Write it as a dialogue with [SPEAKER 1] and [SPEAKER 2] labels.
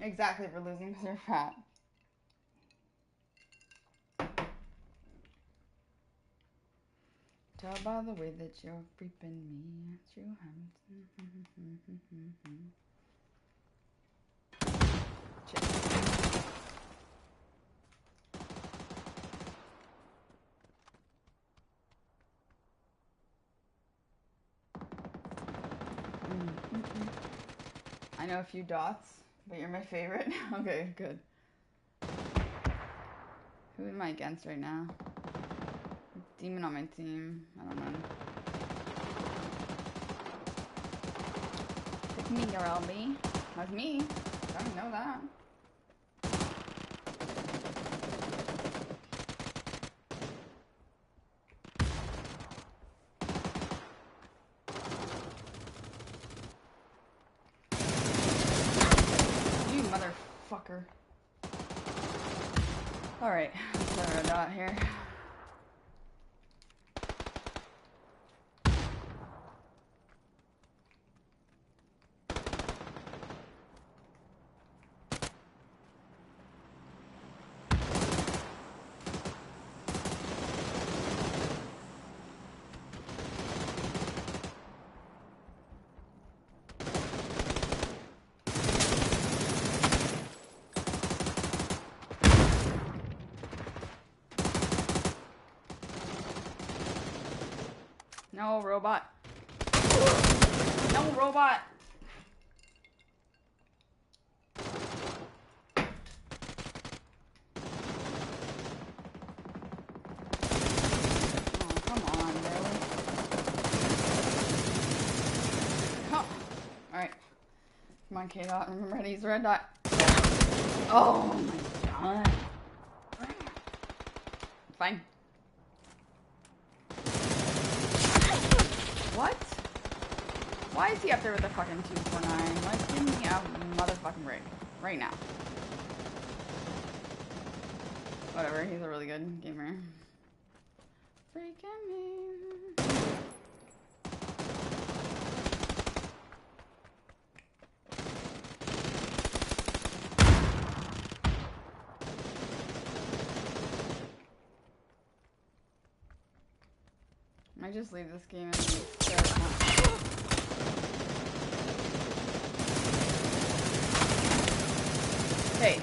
[SPEAKER 1] Exactly, we're losing because you're fat. Tell by the way that you're creeping me. True I know a few dots, but you're my favorite. Okay, good. Who am I against right now? Demon on my team. I don't know. Pick me, girl, B. That's me. I don't know that. You motherfucker. Alright, let's throw a dot here. No, robot. No, robot. Oh, come on, really? Oh. Alright. Come on, K-Dot. Remember how to use red dot. Oh my god. Fine. What? Why is he up there with the fucking 249? Like, give me a motherfucking break. Right now. Whatever, he's a really good gamer. Freaking me. I might just leave this game and Hey.